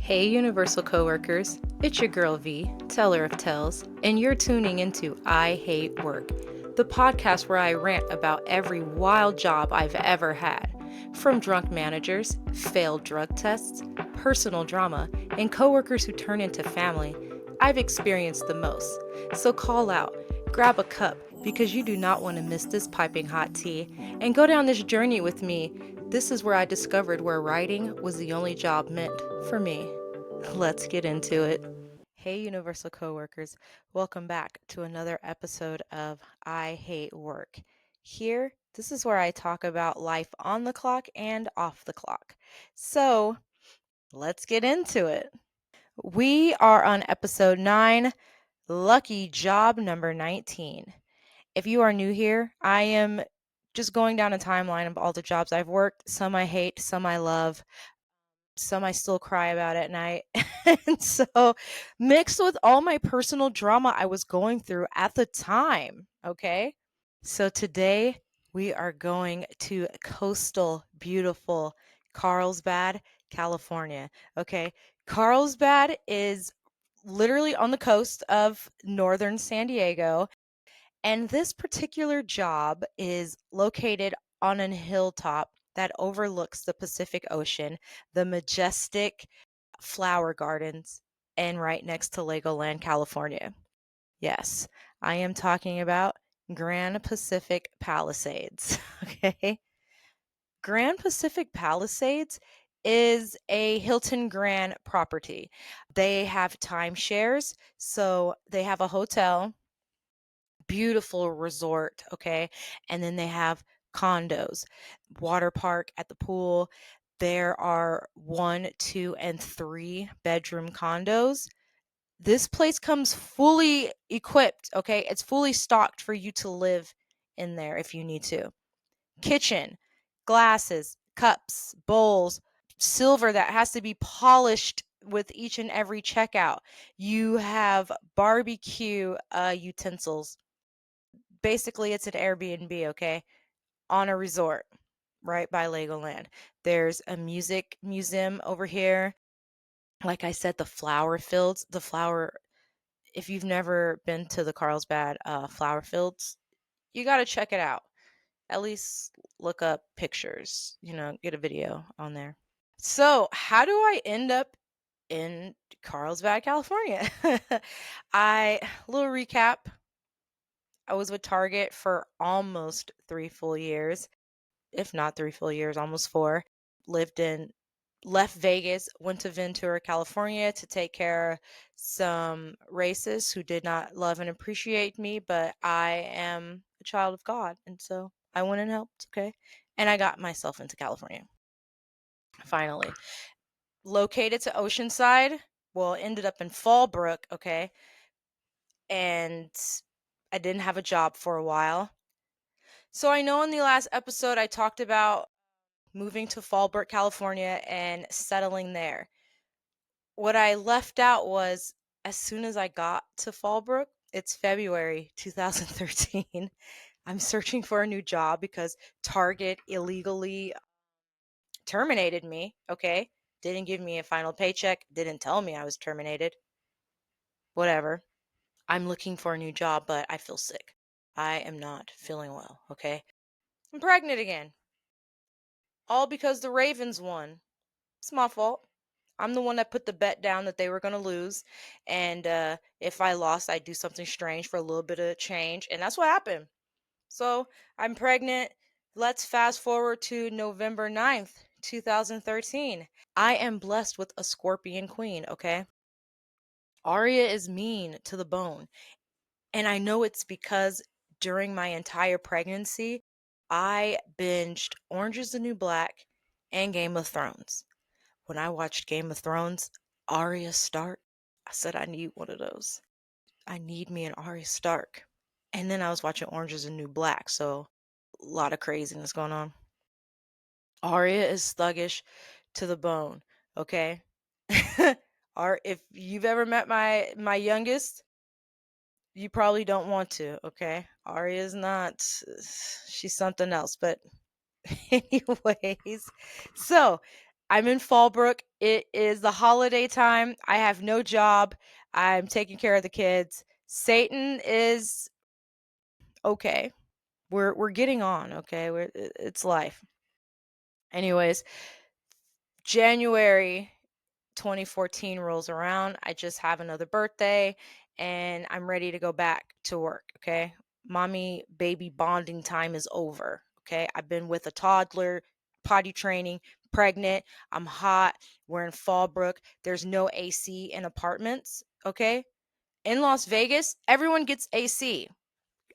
Hey, Universal Coworkers, it's your girl V, teller of tales, and you're tuning into I Hate Work, the podcast where I rant about every wild job I've ever had. From drunk managers, failed drug tests, personal drama, and coworkers who turn into family, I've experienced the most. So call out, grab a cup, because you do not want to miss this piping hot tea, and go down this journey with me. This is where I discovered where writing was the only job meant for me. Let's get into it. Hey, Universal Coworkers, welcome back to another episode of I Hate Work. Here, this is where I talk about life on the clock and off the clock. So, let's get into it. We are on episode 9, lucky job number 19. If you are new here, I am just going down a timeline of all the jobs I've worked. Some I hate, some I love, some I still cry about at night. And so, mixed with all my personal drama I was going through at the time, okay? So, today we are going to coastal, beautiful Carlsbad, California, okay? Carlsbad is literally on the coast of northern San Diego. And this particular job is located on a hilltop that overlooks the Pacific Ocean, the majestic flower gardens, and right next to Legoland, California. Yes, I am talking about Grand Pacific Palisades. Okay. Grand Pacific Palisades is a Hilton Grand property. They have timeshares, so they have a hotel, beautiful resort, okay? And then they have condos, water park at the pool. There are 1, 2, and 3 bedroom condos. This place comes fully equipped, okay? It's fully stocked for you to live in there if you need to. Kitchen, glasses, cups, bowls, silver that has to be polished with each and every checkout. You have barbecue utensils. Basically, it's an Airbnb, okay, on a resort right by Legoland. There's a music museum over here. Like I said, the flower fields, if you've never been to the Carlsbad flower fields, you got to check it out. At least look up pictures, get a video on there. So, how do I end up in Carlsbad, California? Little recap. I was with Target for almost 3 full years, if not 3 full years, almost 4. Left Vegas, went to Ventura, California to take care of some racists who did not love and appreciate me, but I am a child of God, and so I went and helped, okay? And I got myself into California, finally. Located to Oceanside, well, ended up in Fallbrook, okay? And I didn't have a job for a while. So I know in the last episode I talked about moving to Fallbrook, California and settling there. What I left out was as soon as I got to Fallbrook, it's February 2013. I'm searching for a new job because Target illegally terminated me, okay? Didn't give me a final paycheck, didn't tell me I was terminated. Whatever. I'm looking for a new job, but I feel sick. I am not feeling well, okay? I'm pregnant again. All because the Ravens won. It's my fault. I'm the one that put the bet down that they were going to lose. And if I lost, I'd do something strange for a little bit of change. And that's what happened. So I'm pregnant. Let's fast forward to November 9th, 2013. I am blessed with a scorpion queen, okay? Arya is mean to the bone. And I know it's because during my entire pregnancy, I binged Orange is the New Black and Game of Thrones. When I watched Game of Thrones, Arya Stark, I said, I need one of those. I need me an Arya Stark. And then I was watching Orange is the New Black, so a lot of craziness going on. Arya is thuggish to the bone, okay? If you've ever met my youngest, you probably don't want to, okay? Arya's not, she's something else. But anyways, so I'm in Fallbrook. It is the holiday time. I have no job. I'm taking care of the kids. Satan is okay. We're getting on, okay? It's life. Anyways, January 2014 rolls around. I just have another birthday and I'm ready to go back to work, okay? Mommy baby bonding time is over, okay? I've been with a toddler, potty training, pregnant, I'm hot, we're in Fallbrook. There's no AC in apartments, okay? In Las Vegas, everyone gets AC.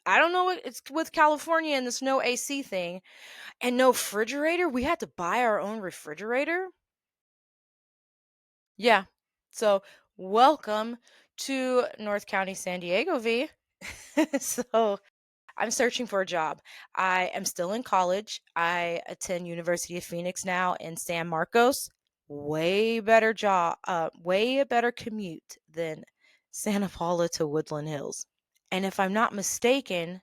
I don't know what it's with California and this no AC thing and no refrigerator. We had to buy our own refrigerator. Yeah. So, welcome to North County, San Diego, V. So, I'm searching for a job. I am still in college. I attend University of Phoenix now in San Marcos. Way better job, way a better commute than Santa Paula to Woodland Hills. And if I'm not mistaken,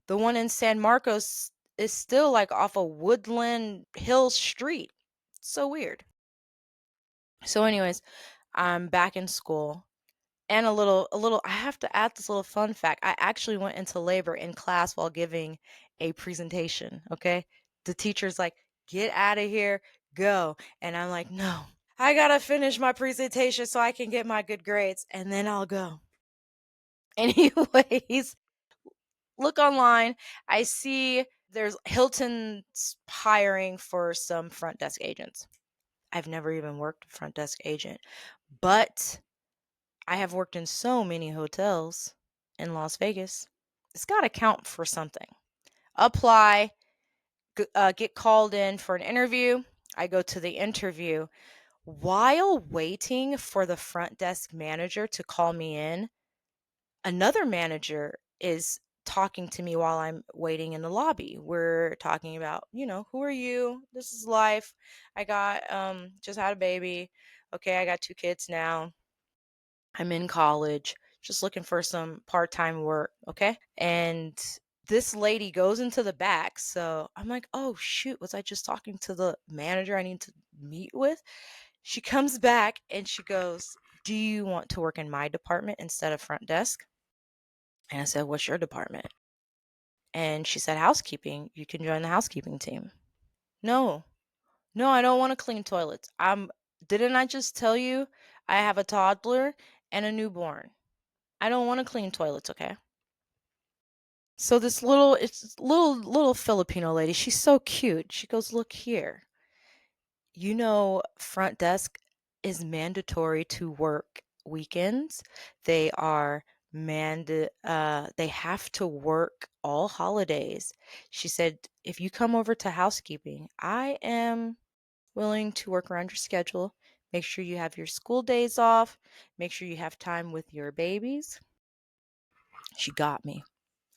the one in San Marcos is still like off a Woodland Hills street. So weird. So, anyways, I'm back in school. And a little I have to add this little fun fact. I actually went into labor in class while giving a presentation, okay? The teacher's like, "Get out of here, go." And I'm like, "No. I got to finish my presentation so I can get my good grades and then I'll go." Anyways, look online. I see there's Hilton's hiring for some front desk agents. I've never even worked a front desk agent, but I have worked in so many hotels in Las Vegas. It's got to count for something. Apply, get called in for an interview. I go to the interview. While waiting for the front desk manager to call me in, another manager is talking to me while I'm waiting in the lobby. We're talking about, who are you? This is life. I got just had a baby. Okay, I got 2 kids now. I'm in college, just looking for some part-time work, okay? And this lady goes into the back. So I'm like, oh shoot, was I just talking to the manager I need to meet with? She comes back and she goes, "Do you want to work in my department instead of front desk?" And I said, "What's your department?" And she said, "Housekeeping. You can join the housekeeping team." No, no, I don't want to clean toilets. Didn't I just tell you I have a toddler and a newborn? I don't want to clean toilets, okay? So it's little Filipino lady. She's so cute. She goes, "Look here. Front desk is mandatory to work weekends. They have to work all holidays." She said, "If you come over to housekeeping, I am willing to work around your schedule. Make sure you have your school days off. Make sure you have time with your babies." She got me.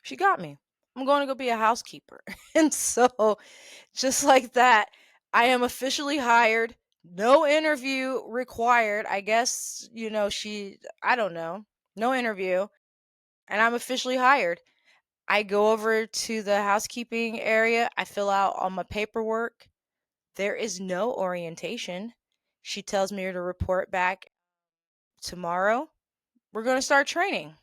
She got me. I'm going to go be a housekeeper. And so, just like that, I am officially hired. No interview required. I guess, I don't know. No interview. And I'm officially hired. I go over to the housekeeping area. I fill out all my paperwork. There is no orientation. She tells me to report back tomorrow. We're going to start training.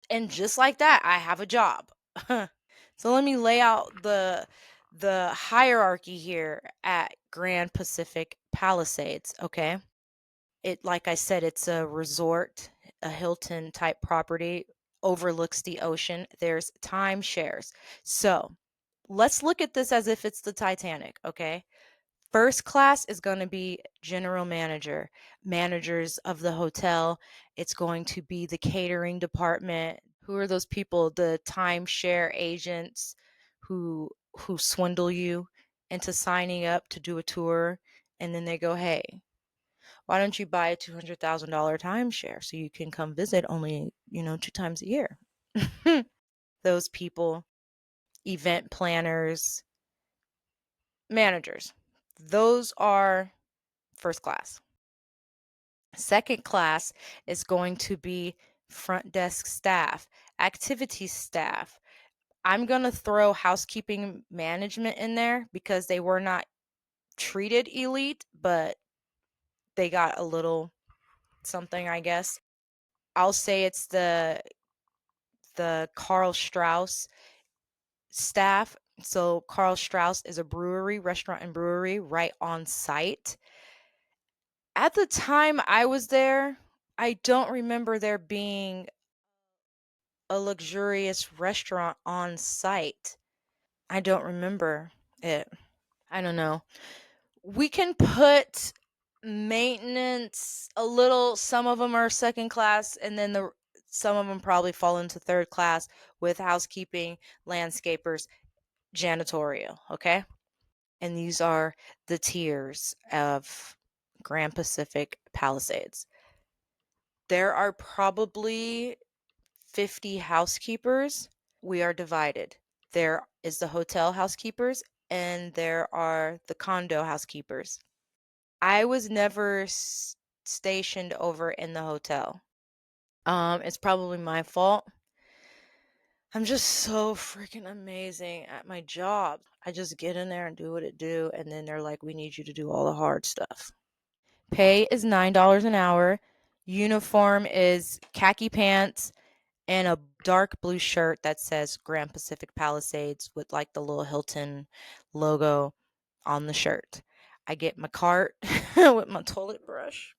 And just like that, I have a job. So let me lay out the hierarchy here at Grand Pacific Palisades, okay? It like I said, it's a resort, a Hilton type property, overlooks the ocean. There's timeshares. So, let's look at this as if it's the Titanic, okay? First class is going to be general manager, managers of the hotel. It's going to be the catering department. Who are those people? The timeshare agents who swindle you into signing up to do a tour, and then they go, "Hey, why don't you buy a $200,000 timeshare so you can come visit only, 2 times a year?" Those people, event planners, managers. Those are first class. Second class is going to be front desk staff, activities staff. I'm going to throw housekeeping management in there because they were not treated elite, but they got a little something, I guess. I'll say it's the Carl Strauss staff. So Carl Strauss is a brewery, restaurant and brewery right on site. At the time I was there, I don't remember there being a luxurious restaurant on site. I don't remember it. I don't know. We can put maintenance a little, some of them are second class, and then some of them probably fall into third class with housekeeping, landscapers, janitorial, okay? And these are the tiers of Grand Pacific Palisades. There are probably 50 housekeepers. We are divided. There is the hotel housekeepers and there are the condo housekeepers. I was never stationed over in the hotel. It's probably my fault. I'm just so freaking amazing at my job. I just get in there and do what it do, and then they're like, "We need you to do all the hard stuff." Pay is $9 an hour. Uniform is khaki pants and a dark blue shirt that says Grand Pacific Palisades with like the little Hilton logo on the shirt. I get my cart with my toilet brush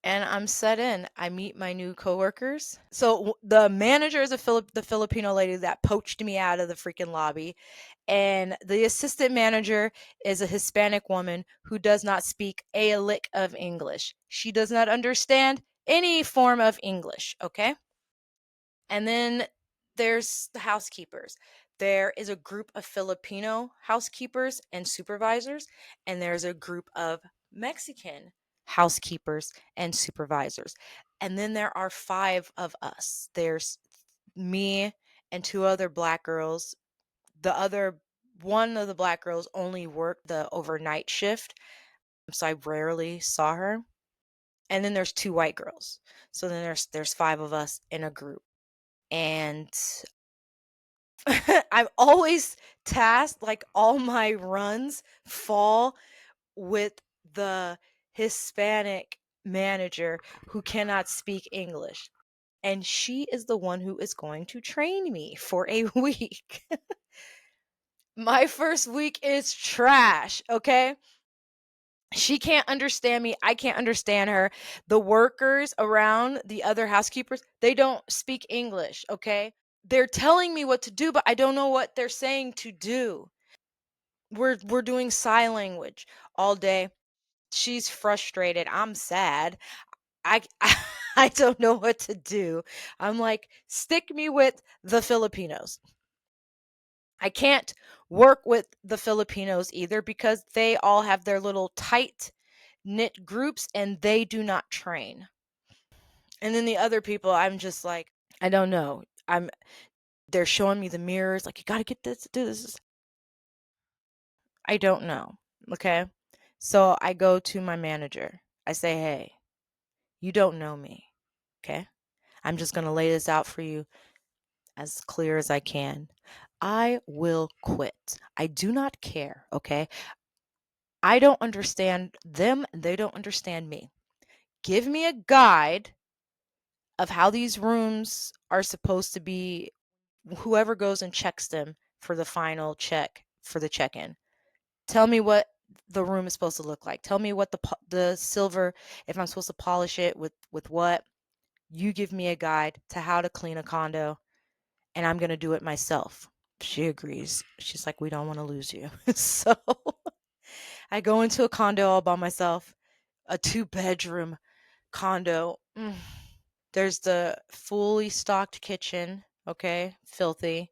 and I'm set in. I meet my new coworkers. So the manager is the Filipino lady that poached me out of the freaking lobby, and the assistant manager is a Hispanic woman who does not speak a lick of English. She does not understand any form of English, okay? And then there's the housekeepers. There is a group of Filipino housekeepers and supervisors, and there's a group of Mexican housekeepers and supervisors. And then there are 5 of us. There's me and 2 other black girls. The other one of the black girls only worked the overnight shift, so I rarely saw her. And then there's 2 white girls. So then there's 5 of us in a group. And I've always tasked like all my runs fall with the Hispanic manager who cannot speak English. And she is the one who is going to train me for a week. My first week is trash, okay? She can't understand me. I can't understand her. The workers around the other housekeepers, they don't speak English, okay? They're telling me what to do, but I don't know what they're saying to do. We're doing sign language all day. She's frustrated. I'm sad. I I don't know what to do. I'm like, stick me with the Filipinos. I can't work with the Filipinos either because they all have their little tight knit groups and they do not train. And then the other people, I'm just like, I don't know. They're showing me the mirrors, like you got to get this, do this. I don't know. Okay. So I go to my manager. I say, hey, you don't know me. Okay. I'm just going to lay this out for you as clear as I can. I will quit. I do not care. Okay. I don't understand them. They don't understand me. Give me a guide of how these rooms are supposed to be. Whoever goes and checks them for the final check for the check in. Tell me what the room is supposed to look like. Tell me what the silver, if I'm supposed to polish it with what. You give me a guide to how to clean a condo, and I'm going to do it myself. She agrees. She's like, we don't want to lose you. So I go into a condo all by myself, a 2-bedroom condo. There's the fully stocked kitchen, okay, filthy.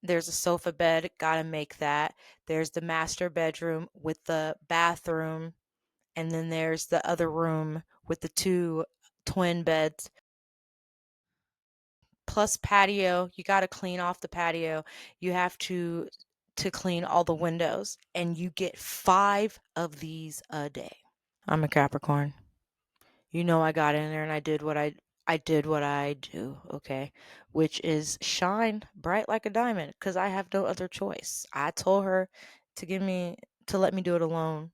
There's a sofa bed, gotta make that. There's the master bedroom with the bathroom, and then there's the other room with the 2 twin beds plus patio. You gotta clean off the patio. You have to clean all the windows, and you get 5 of these a day. I'm a Capricorn. You know I got in there and I did what I do, okay? Which is shine bright like a diamond because I have no other choice. I told her to give me to let me do it alone.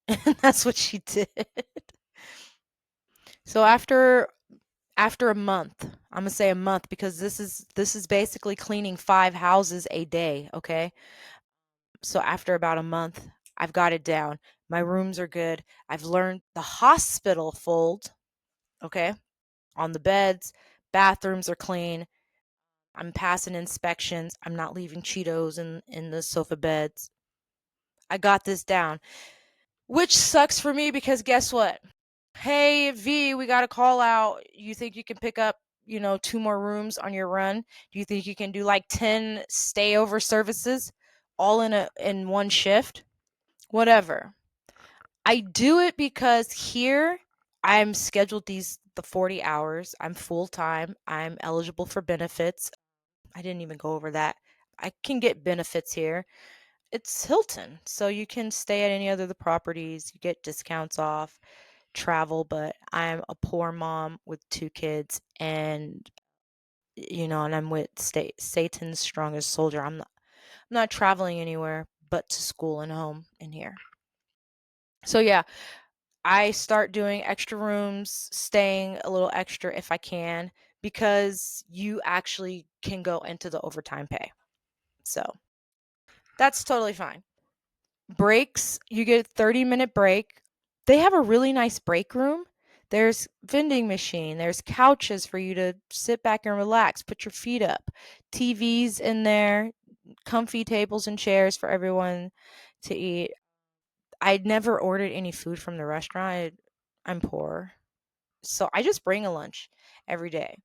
And that's what she did. So after a month, I'm gonna say a month because this is basically cleaning 5 houses a day, okay? So after about a month, I've got it down. My rooms are good. I've learned the hospital fold, okay? On the beds, bathrooms are clean. I'm passing inspections. I'm not leaving Cheetos in the sofa beds. I got this down. Which sucks for me because guess what? Hey, V, we got a call out. You think you can pick up, 2 more rooms on your run? Do you think you can do like 10 stayover services all in one shift? Whatever. I do it because here I'm scheduled the 40 hours. I'm full time. I'm eligible for benefits. I didn't even go over that. I can get benefits here. It's Hilton, so you can stay at any other of the properties. You get discounts off travel, but I'm a poor mom with 2 kids, and I'm with Satan's strongest soldier. I'm not traveling anywhere but to school and home in here. So yeah, I start doing extra rooms, staying a little extra if I can, because you actually can go into the overtime pay. So that's totally fine. Breaks, you get a 30-minute break. They have a really nice break room. There's vending machine, there's couches for you to sit back and relax, put your feet up. TVs in there, comfy tables and chairs for everyone to eat. I'd never ordered any food from the restaurant. I'm poor. So I just bring a lunch every day.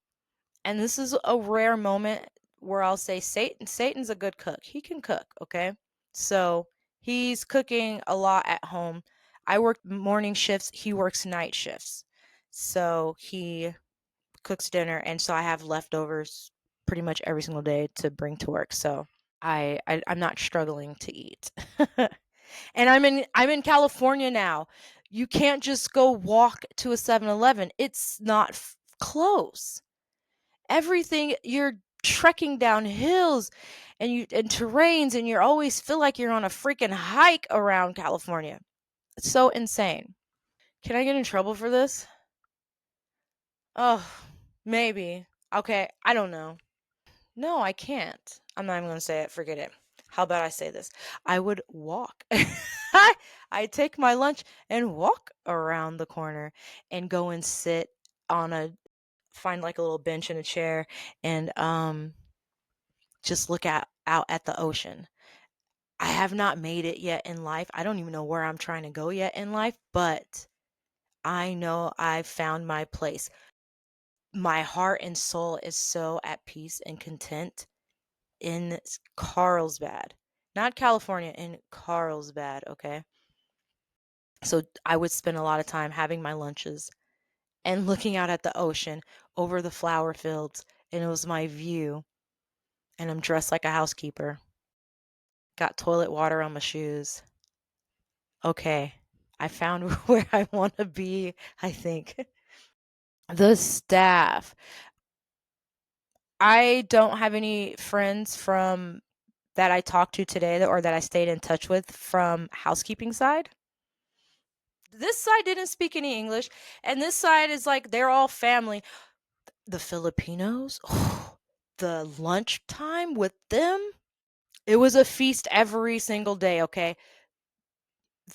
And this is a rare moment where I'll say Satan's a good cook. He can cook, okay? So he's cooking a lot at home. I work morning shifts, he works night shifts. So he cooks dinner, and so I have leftovers pretty much every single day to bring to work. So I'm not struggling to eat. And I'm in California now. You can't just go walk to a 7-Eleven. It's not close. Everything, you're trekking down hills and terrains, and you always feel like you're on a freaking hike around California. It's so insane. Can I get in trouble for this? Oh, maybe. Okay, I don't know. No, I can't. I'm not even going to say it. Forget it. How about I say this? I would walk. I take my lunch and walk around the corner and go and sit on find like a little bench and a chair and just look out at the ocean. I have not made it yet in life. I don't even know where I'm trying to go yet in life, but I know I've found my place. My heart and soul is so at peace and content in Carlsbad, not California, in Carlsbad, okay? So I would spend a lot of time having my lunches and looking out at the ocean over the flower fields, and it was my view. And I'm dressed like a housekeeper. Got toilet water on my shoes. Okay, I found where I want to be, I think. The staff. I don't have any friends from that I talked to today or that I stayed in touch with from housekeeping side. This side didn't speak any English, and this side is like they're all family. The Filipinos, the lunchtime with them, it was a feast every single day, okay?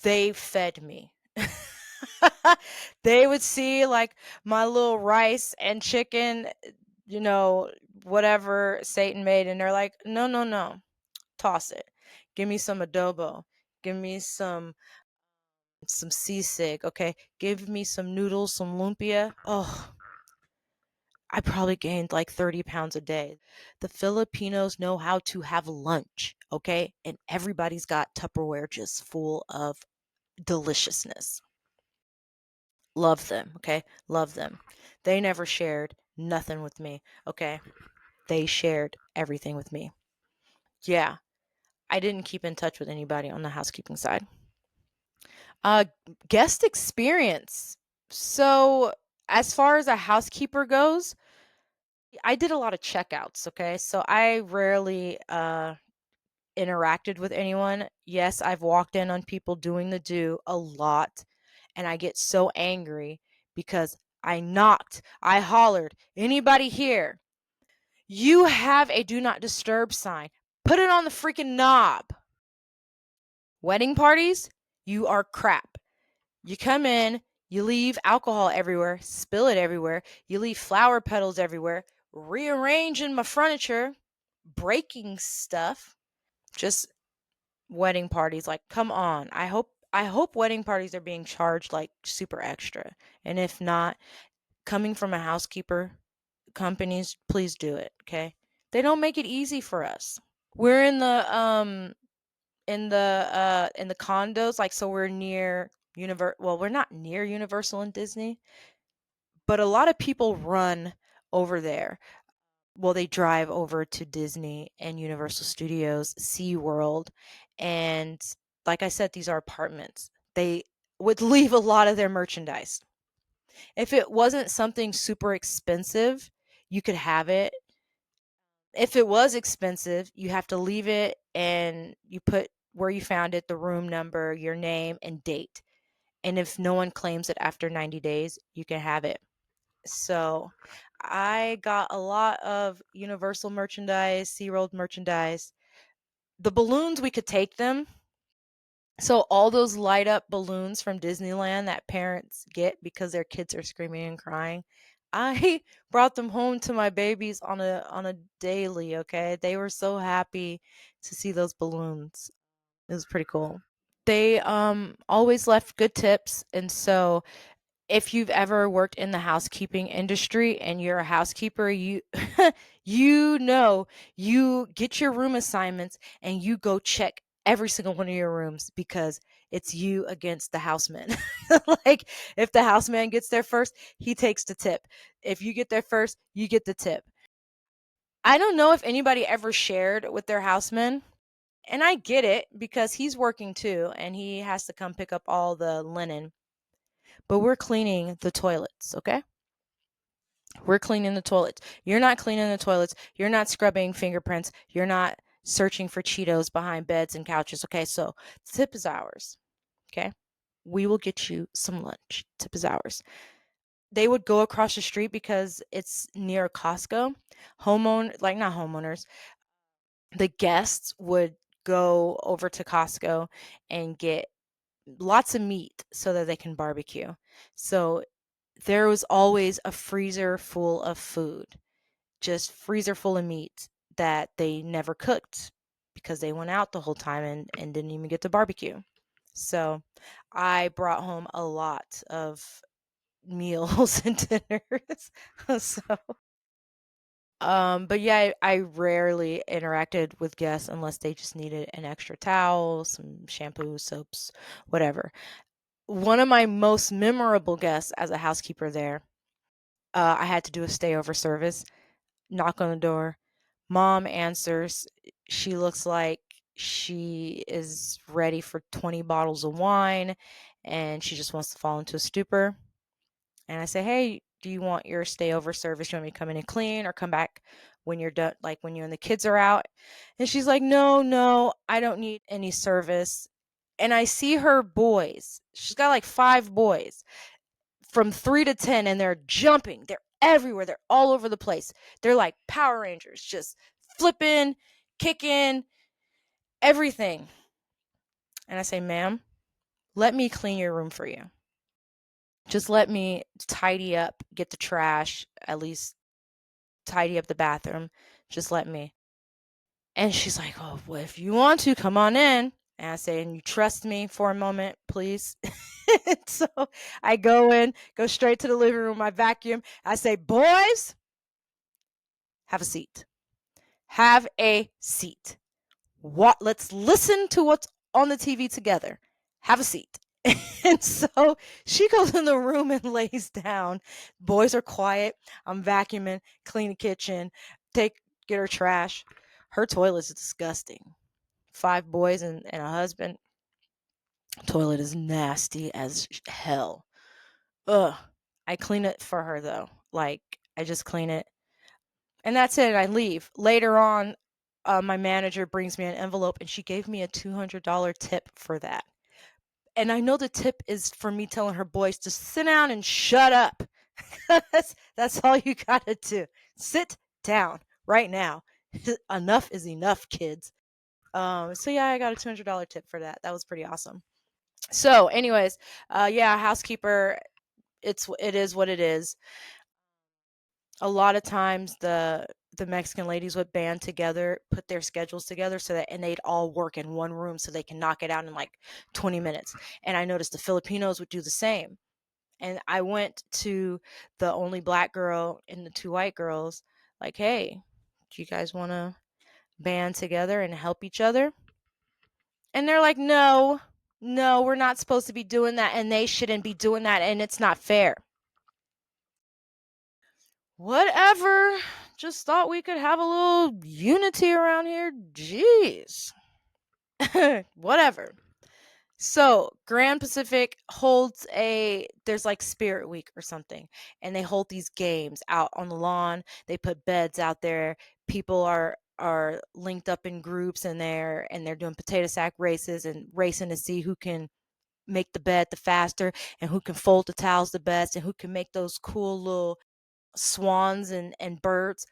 They fed me. They would see like my little rice and chicken, you know, whatever Satan made, and they're like, no, no, no, toss it. Give me some adobo. Give me some sisig, okay? Give me some noodles, some lumpia. Oh, I probably gained like 30 pounds a day. The Filipinos know how to have lunch, okay? And everybody's got Tupperware just full of deliciousness. Love them, okay? Love them. They never shared nothing with me, okay? They shared everything with me. Yeah, I didn't keep in touch with anybody on the housekeeping side. Uh, Guest experience. So, as far as a housekeeper goes, I did a lot of checkouts, okay? So I rarely interacted with anyone. Yes, I've walked in on people doing the do a lot, and I get so angry because I knocked, I hollered, anybody here? You have a do not disturb sign. Put it on the freaking knob. Wedding parties, you are crap. You come in, you leave alcohol everywhere, spill it everywhere, you leave flower petals everywhere, rearranging my furniture, breaking stuff. Just wedding parties, like, come on. I hope wedding parties are being charged like super extra. And if not, coming from a housekeeper, companies, please do it, okay? They don't make it easy for us. We're in the condos, like, so we're near well, we're not near Universal and Disney, but a lot of people run over there. Well, they drive over to Disney and Universal Studios, SeaWorld, and like I said, these are apartments. They would leave a lot of their merchandise. If it wasn't something super expensive, you could have it. If it was expensive, you have to leave it and you put where you found it, the room number, your name, and date. And if no one claims it after 90 days, you can have it. So I got a lot of Universal merchandise, SeaWorld merchandise. The balloons, we could take them. So all those light up balloons from Disneyland that parents get because their kids are screaming and crying, I brought them home to my babies on a daily, okay? They were so happy to see those balloons. It was pretty cool. They always left good tips, and so if you've ever worked in the housekeeping industry and you're a housekeeper, you you know, you get your room assignments and you go check every single one of your rooms because it's you against the houseman. Like, if the houseman gets there first, he takes the tip. If you get there first, you get the tip. I don't know if anybody ever shared with their houseman, and I get it because he's working too and he has to come pick up all the linen, but we're cleaning the toilets, okay? We're cleaning the toilets. You're not cleaning the toilets. You're not scrubbing fingerprints. You're not searching for Cheetos behind beds and couches. Okay, so the tip is ours. Okay, we will get you some lunch. Tip is ours. They would go across the street because it's near Costco. Like, not homeowners, the guests would go over to Costco and get lots of meat so that they can barbecue. So there was always a freezer full of food, just freezer full of meat that they never cooked because they went out the whole time and didn't even get to barbecue. So I brought home a lot of meals and dinners. So but yeah, I rarely interacted with guests unless they just needed an extra towel, some shampoo, soaps, whatever. One of my most memorable guests as a housekeeper there, I had to do a stayover service. Knock on the door. Mom answers. She looks like she is ready for 20 bottles of wine and she just wants to fall into a stupor. And I say, "Hey, do you want your stayover service? You want me to come in and clean or come back when you're done, like when you and the kids are out?" And she's like, "No, no, I don't need any service." And I see her boys. She's got like 5 boys from 3 to 10, and they're jumping. They're everywhere. They're all over the place. They're like Power Rangers, just flipping, kicking, everything. And I say, "Ma'am, let me clean your room for you. Just let me tidy up, get the trash, at least tidy up the bathroom. Just let me." And she's like, "Oh, well, if you want to, come on in." And I say, "And you trust me for a moment, please?" So I go in, go straight to the living room, I vacuum. I say, "Boys, have a seat. Have a seat. Let's listen to what's on the TV together. Have a seat." And so she goes in the room and lays down. Boys are quiet. I'm vacuuming, clean the kitchen, get her trash. Her toilet's disgusting. 5 boys and a husband. Toilet is nasty as hell. Ugh. I clean it for her though. Like, I just clean it. And that's it. I leave. Later on, my manager brings me an envelope and she gave me a $200 tip for that. And I know the tip is for me telling her boys to sit down and shut up. That's all you gotta do. Sit down right now. Enough is enough, kids. So yeah, I got a $200 tip for that. That was pretty awesome. So, anyways, yeah, housekeeper. It is what it is. A lot of times the Mexican ladies would band together, put their schedules together so that and they'd all work in one room so they can knock it out in like 20 minutes. And I noticed the Filipinos would do the same. And I went to the only black girl and the two white girls like, "Hey, do you guys want to band together and help each other?" And they're like, "No. No, we're not supposed to be doing that and they shouldn't be doing that and it's not fair." Whatever. Just thought we could have a little unity around here. Jeez. Whatever. So, Grand Pacific holds there's like Spirit Week or something, and they hold these games out on the lawn. They put beds out there. People are linked up in groups in there, and they're doing potato sack races and racing to see who can make the bed the faster and who can fold the towels the best and who can make those cool little swans and birds.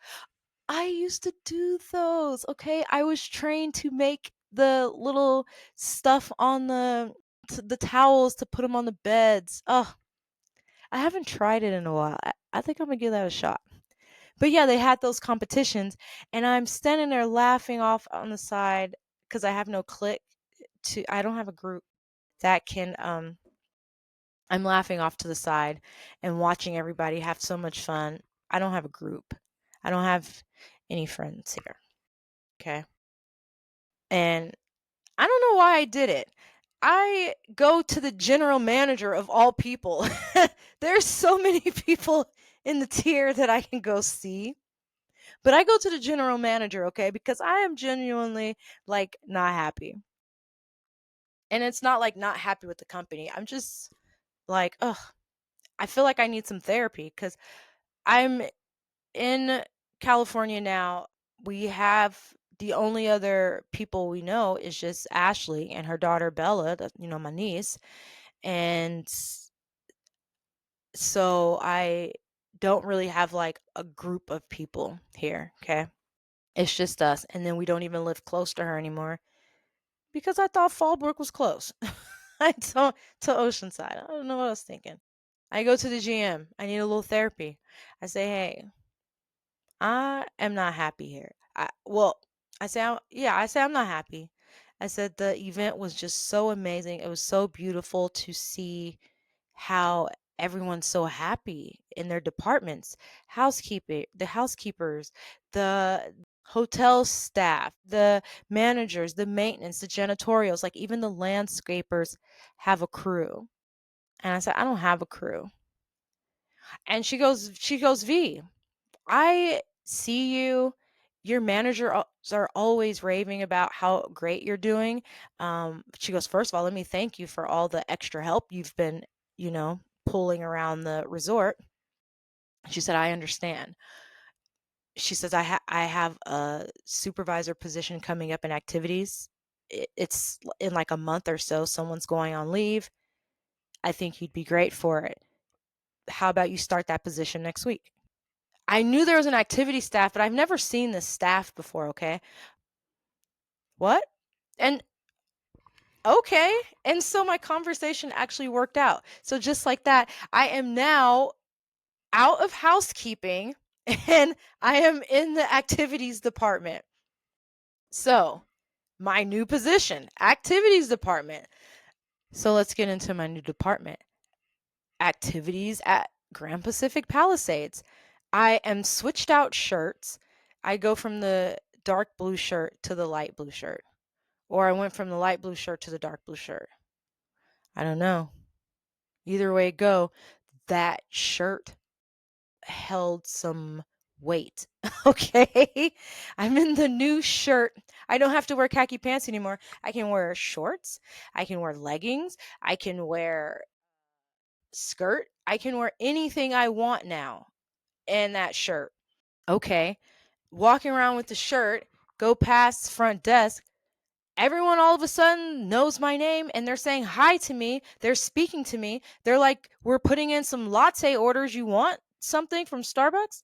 I used to do those. Okay, I was trained to make the little stuff on the towels to put them on the beds. Oh, I haven't tried it in a while. I think I'm gonna give that a shot. But yeah, they had those competitions, and I'm standing there laughing off on the side because I have no clique to. I don't have a group that can. I'm laughing off to the side and watching everybody have so much fun. I don't have a group. I don't have any friends here. Okay. And I don't know why I did it. I go to the general manager of all people. There's so many people in the tier that I can go see. But I go to the general manager, okay, because I am genuinely like not happy. And it's not like not happy with the company. I'm just like, ugh, I feel like I need some therapy because I'm in California now. We have the only other people we know is just Ashley and her daughter Bella, my niece. And so I don't really have like a group of people here. Okay. It's just us. And then we don't even live close to her anymore because I thought Fallbrook was close. I don't to Oceanside. I don't know what I was thinking. I go to the GM. I need a little therapy. I say, "Hey, I am not happy here." I say I'm not happy. I said the event was just so amazing. It was so beautiful to see how everyone's so happy in their departments. The housekeepers, the hotel staff, the managers, the maintenance, the janitorials, like even the landscapers have a crew. And I said, "I don't have a crew." And she goes, "V, I see you. Your are always raving about how great you're doing." She goes, "First of all, let me thank you for all the extra help you've been, pulling around the resort." She said, "I understand." She says, I have a supervisor position coming up in activities. It's in like a month or so. Someone's going on leave. I think you'd be great for it. How about you start that position next week?" I knew there was an activity staff, but I've never seen this staff before, okay? What? And okay. And so my conversation actually worked out. So just like that, I am now out of housekeeping and I am in the activities department. So, my new position, activities department. So let's get into my new department. Activities at Grand Pacific Palisades. I am switched out shirts. I go from the dark blue shirt to the light blue shirt. Or I went from the light blue shirt to the dark blue shirt. I don't know. Either way it go, that shirt held some weight. Okay? I'm in the new shirt. I don't have to wear khaki pants anymore. I can wear shorts. I can wear leggings. I can wear skirt. I can wear anything I want now in that shirt. Okay. Walking around with the shirt go past front desk, everyone all of a sudden knows my name and they're saying hi to me. They're speaking to me. They're like, "We're putting in some latte orders. You want something from Starbucks?"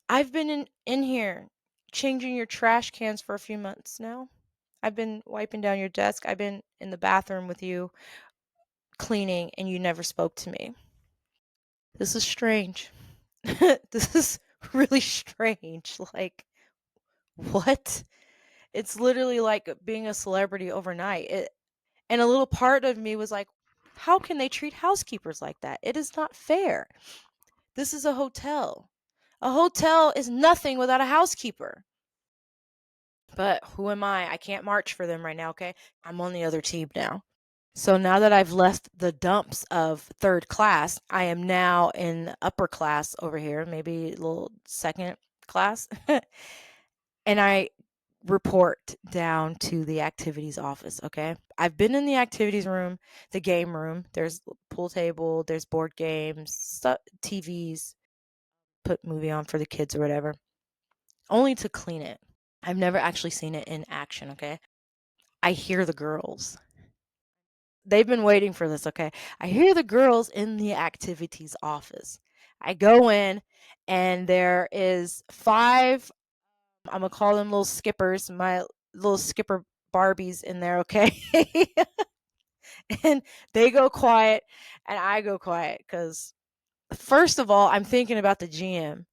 I've been in here changing your trash cans for a few months now. I've been wiping down your desk. I've been in the bathroom with you cleaning and you never spoke to me. This is strange. This is really strange. Like, what? It's literally like being a celebrity overnight. And a little part of me was like, how can they treat housekeepers like that? It is not fair. This is a hotel. A hotel is nothing without a housekeeper. But who am I? I can't march for them right now, okay? I'm on the other team now. So now that I've left the dumps of third class, I am now in upper class over here, maybe a little second class. And I report down to the activities office, okay? I've been in the activities room, the game room. There's pool table, there's board games, TVs, put movie on for the kids or whatever, only to clean it. I've never actually seen it in action, okay? I hear the girls. They've been waiting for this, okay? I hear the girls in the activities office. I go in and there is 5, I'm gonna call them little skippers, my little skipper Barbies in there, okay? And they go quiet and I go quiet cuz first of all, I'm thinking about the GM.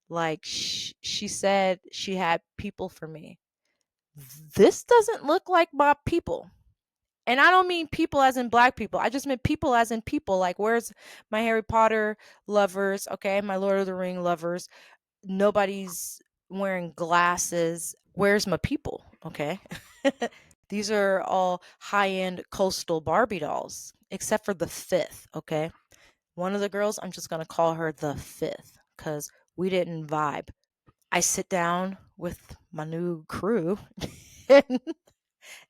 Like she said she had people for me. This doesn't look like my people. And I don't mean people as in black people. I just meant people as in people. Like, where's my Harry Potter lovers? Okay, my Lord of the Ring lovers. Nobody's wearing glasses. Where's my people? Okay. These are all high end coastal Barbie dolls, except for the fifth. Okay. One of the girls, I'm just going to call her the fifth because we didn't vibe. I sit down with my new crew and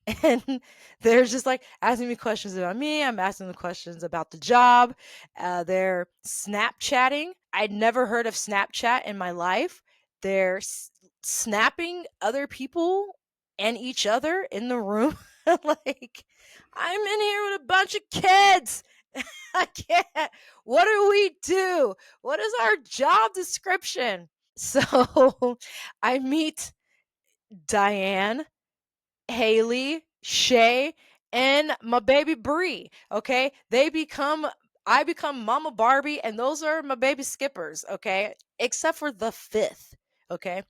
and they're just like asking me questions about me. I'm asking them questions about the job. They're Snapchatting. I'd never heard of Snapchat in my life. They're snapping other people and each other in the room. Like, I'm in here with a bunch of kids. I can't. What do we do? What is our job description? So I meet Diane, Haley, Shay, and my baby Bree. Okay, I become Mama Barbie, and those are my baby skippers. Okay, except for the fifth. Okay,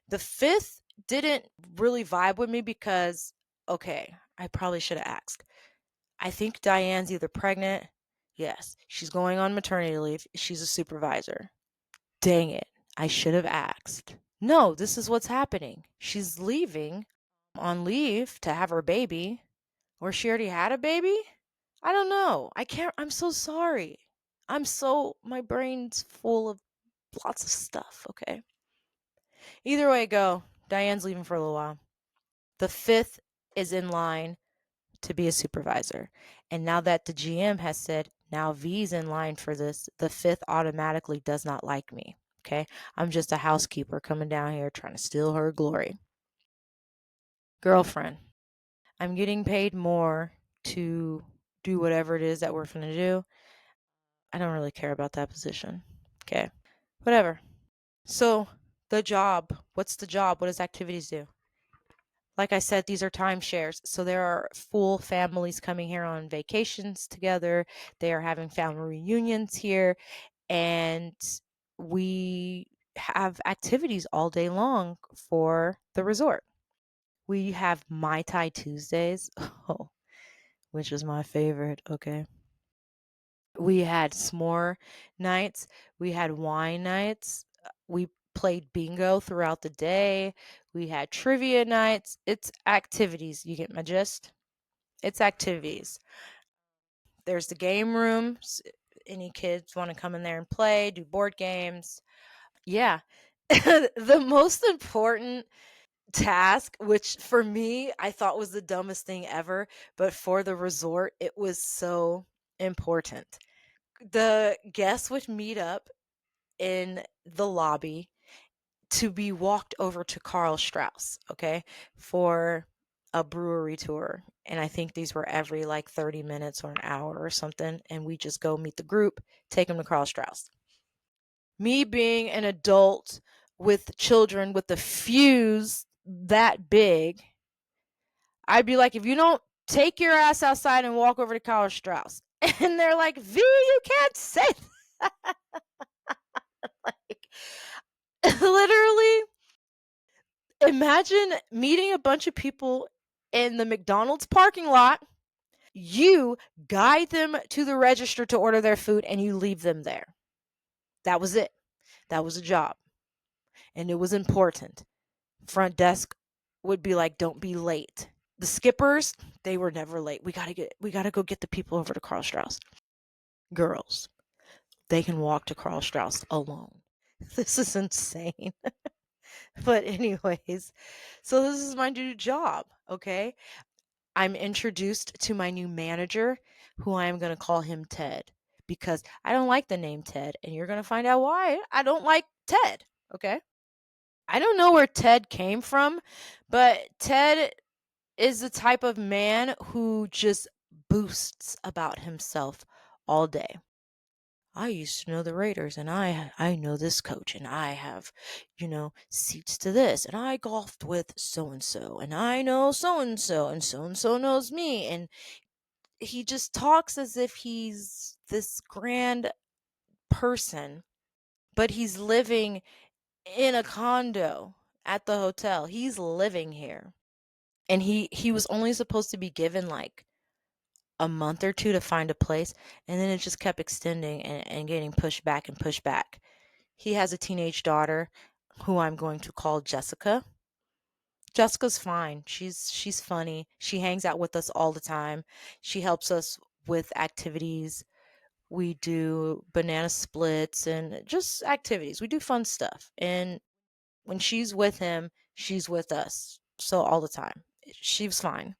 the fifth didn't really vibe with me because, okay, I probably should have asked. I think Diane's either pregnant. Yes, she's going on maternity leave. She's a supervisor. Dang it. I should have asked. No, this is what's happening. She's leaving on leave to have her baby, or she already had a baby? I don't know. I can't. I'm so sorry. My brain's full of lots of stuff, okay? Either way go, Diane's leaving for a little while. The fifth is in line to be a supervisor. And now that the GM has said, now V's in line for this, the fifth automatically does not like me. Okay. I'm just a housekeeper coming down here trying to steal her glory. Girlfriend, I'm getting paid more to do whatever it is that we're going to do. I don't really care about that position. Okay. Whatever. So, the job. What's the job? What does activities do? Like I said, these are timeshares. So there are full families coming here on vacations together. They are having family reunions here. And we have activities all day long for the resort. We have Mai Tai Tuesdays, oh, which is my favorite. Okay. We had s'more nights. We had wine nights. We played bingo throughout the day. We had trivia nights. It's activities. You get my gist? It's activities. There's the game rooms. Any kids want to come in there and play, do board games. Yeah. The most important task, which for me, I thought was the dumbest thing ever, but for the resort, it was so important. The guests would meet up in the lobby to be walked over to Karl Strauss, okay, for a brewery tour. And I think these were every like 30 minutes or an hour or something. And we just go meet the group, take them to Karl Strauss. Me being an adult with children with a fuse that big, I'd be like, if you don't take your ass outside and walk over to Karl Strauss. And they're like, V, you can't say that. Like, literally, imagine meeting a bunch of people in the McDonald's parking lot. You guide them to the register to order their food and you leave them there. That was it. That was a job. And it was important. Front desk would be like, don't be late. The skippers, they were never late. We gotta go get the people over to Karl Strauss. Girls, they can walk to Karl Strauss alone. This is insane. But anyways, so this is my new job, okay? I'm introduced to my new manager, who I am going to call him Ted, because I don't like the name Ted, and you're going to find out why I don't like Ted, okay? I don't know where Ted came from, but Ted is the type of man who just boasts about himself all day. I used to know the Raiders, and I know this coach, and I have, seats to this, and I golfed with so and I know so and so knows me, and he just talks as if he's this grand person, but he's living in a condo at the hotel. He's living here, and he was only supposed to be given like a month or two to find a place, and then it just kept extending and getting pushed back and pushed back. He has a teenage daughter who I'm going to call Jessica. Jessica's fine. She's funny. She hangs out with us all the time. She helps us with activities. We do banana splits and just activities. We do fun stuff. And when she's with him, she's with us. So all the time. She's fine.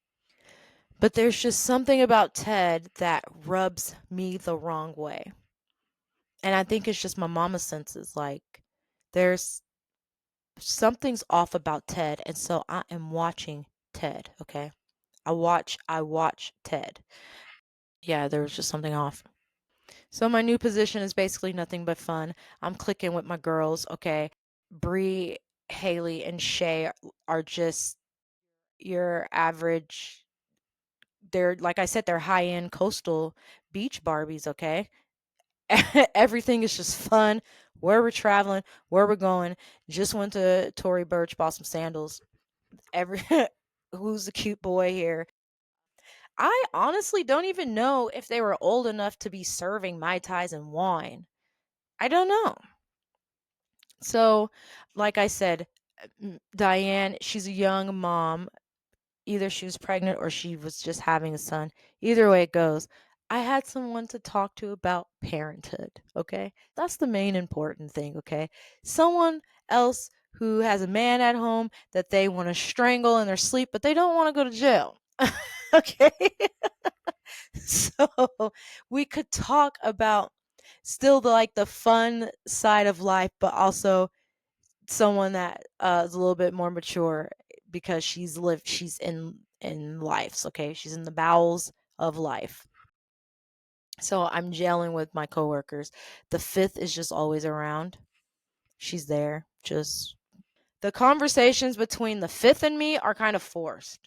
But there's just something about Ted that rubs me the wrong way. And I think it's just my mama's senses. Like, there's something's off about Ted. And so I am watching Ted, okay? I watch Ted. Yeah, there was just something off. So my new position is basically nothing but fun. I'm clicking with my girls, okay? Bree, Haley, and Shay are just your average. They're, like I said, they're high-end coastal beach Barbies, okay? Everything is just fun. Where we're traveling, where we're going. Just went to Tory Burch, bought some sandals. Every Who's the cute boy here? I honestly don't even know if they were old enough to be serving Mai Tais and wine. I don't know. So, like I said, Diane, she's a young mom. Either she was pregnant or she was just having a son. Either way it goes, I had someone to talk to about parenthood, okay? That's the main important thing, okay? Someone else who has a man at home that they want to strangle in their sleep, but they don't want to go to jail. Okay? So we could talk about still the fun side of life, but also someone that is a little bit more mature because she's in life, okay? She's in the bowels of life. So I'm gelling with my coworkers. The fifth is just always around. She's there. Just the conversations between the fifth and me are kind of forced.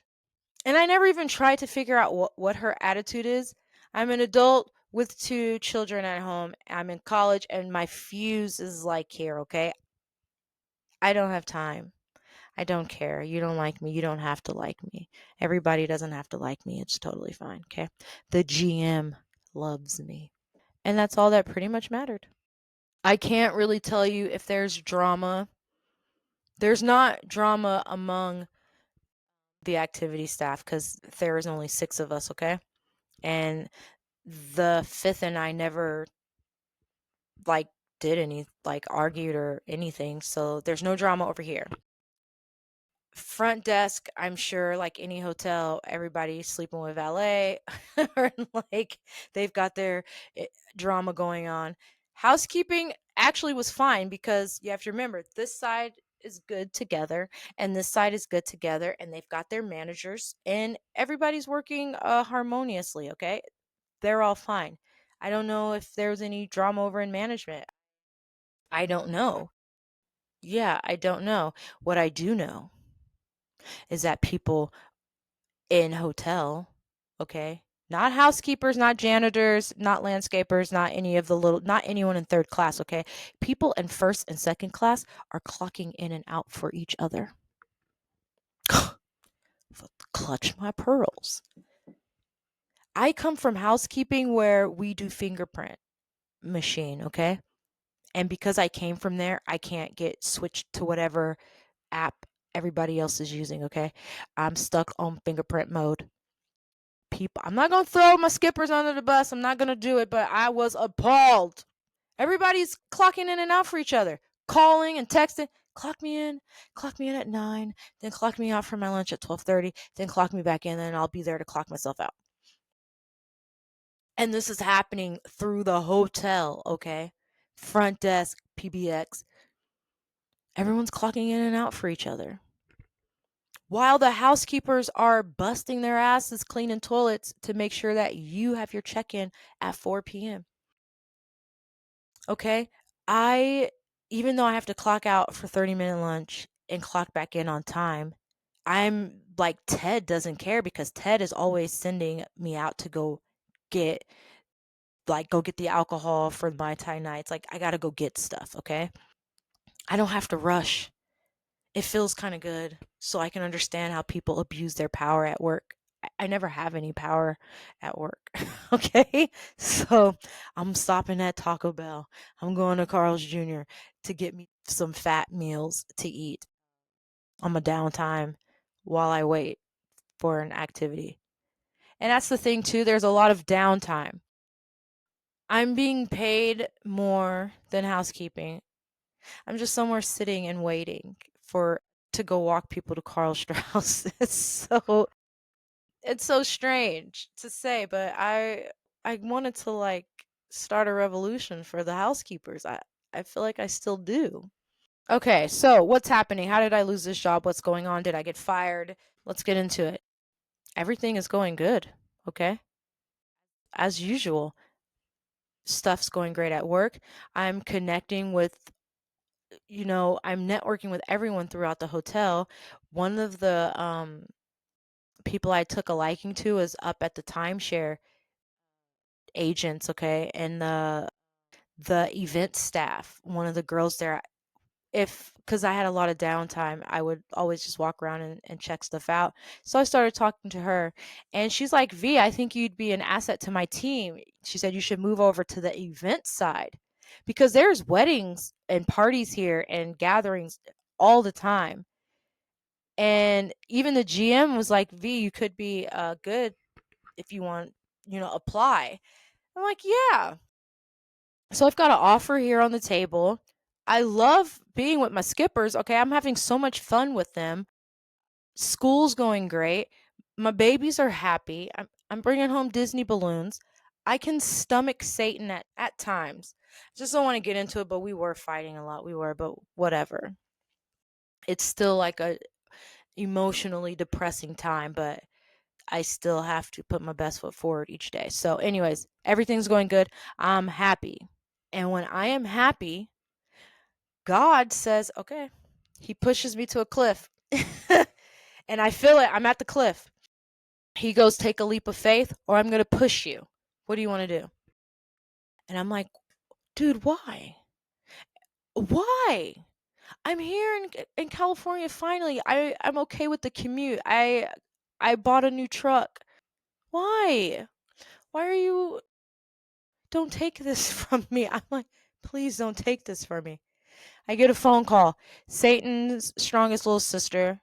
And I never even tried to figure out what her attitude is. I'm an adult with two children at home. I'm in college and my fuse is like here, okay? I don't have time. I don't care. You don't like me. You don't have to like me. Everybody doesn't have to like me. It's totally fine, okay? The GM loves me. And that's all that pretty much mattered. I can't really tell you if there's drama. There's not drama among the activity staff because there is only 6 of us, okay? And the fifth and I never like did any argued or anything. So there's no drama over here. Front desk, I'm sure like any hotel, everybody's sleeping with valet or like they've got their drama going on. Housekeeping actually was fine because you have to remember this side is good together and this side is good together, and they've got their managers and everybody's working harmoniously, okay? They're all fine. I don't know if there's any drama over in management. I don't know. Yeah, I don't know. What I do know is that people in hotel, okay? Not housekeepers, not janitors, not landscapers, not any of the little, not anyone in third class, okay? People in first and second class are clocking in and out for each other. Clutch my pearls. I come from housekeeping where we do fingerprint machine, okay? And because I came from there, I can't get switched to whatever app everybody else is using, okay? I'm stuck on fingerprint mode. People, I'm not going to throw my skippers under the bus. I'm not going to do it, but I was appalled. Everybody's clocking in and out for each other, calling and texting. Clock me in at 9, then clock me out for my lunch at 12:30, then clock me back in, and I'll be there to clock myself out. And this is happening through the hotel, okay? Front desk, PBX. Everyone's clocking in and out for each other. While the housekeepers are busting their asses cleaning toilets to make sure that you have your check-in at 4 p.m. Okay? I Even though I have to clock out for 30-minute lunch and clock back in on time, I'm like Ted doesn't care because Ted is always sending me out to get go get the alcohol for my Thai nights. Like I got to go get stuff, okay? I don't have to rush. It feels kind of good so I can understand how people abuse their power at work. I never have any power at work. Okay. So I'm stopping at Taco Bell. I'm going to Carl's Jr. to get me some fat meals to eat on my downtime while I wait for an activity. And that's the thing, too. There's a lot of downtime. I'm being paid more than housekeeping. I'm just somewhere sitting and waiting for to go walk people to Karl Strauss. It's so strange to say, but I wanted to like start a revolution for the housekeepers. I feel like I still do. Okay, so what's happening? How did I lose this job? What's going on? Did I get fired? Let's get into it. Everything is going good, okay? As usual, stuff's going great at work. I'm connecting with I'm networking with everyone throughout the hotel. One of the people I took a liking to is up at the timeshare agents, okay, and the event staff. One of the girls there, if because I had a lot of downtime, I would always just walk around and check stuff out. So I started talking to her, and she's like, "V, I think you'd be an asset to my team." She said you should move over to the event side because there's weddings and parties here and gatherings all the time. And even the GM was like, "V, you could be good if you want, apply." I'm like, "Yeah." So I've got an offer here on the table. I love being with my skippers. Okay, I'm having so much fun with them. School's going great. My babies are happy. I'm bringing home Disney balloons. I can stomach Satan at times. Just don't want to get into it, but we were fighting a lot. We were, but whatever. It's still like a emotionally depressing time, but I still have to put my best foot forward each day. So, anyways, everything's going good. I'm happy. And when I am happy, God says, okay, He pushes me to a cliff. And I feel it. I'm at the cliff. He goes, take a leap of faith, or I'm going to push you. What do you want to do? And I'm like, dude, why? Why? I'm here in California finally. I'm okay with the commute. I bought a new truck. Why? Why are you don't take this from me? I'm like, please don't take this from me. I get a phone call. Satan's strongest little sister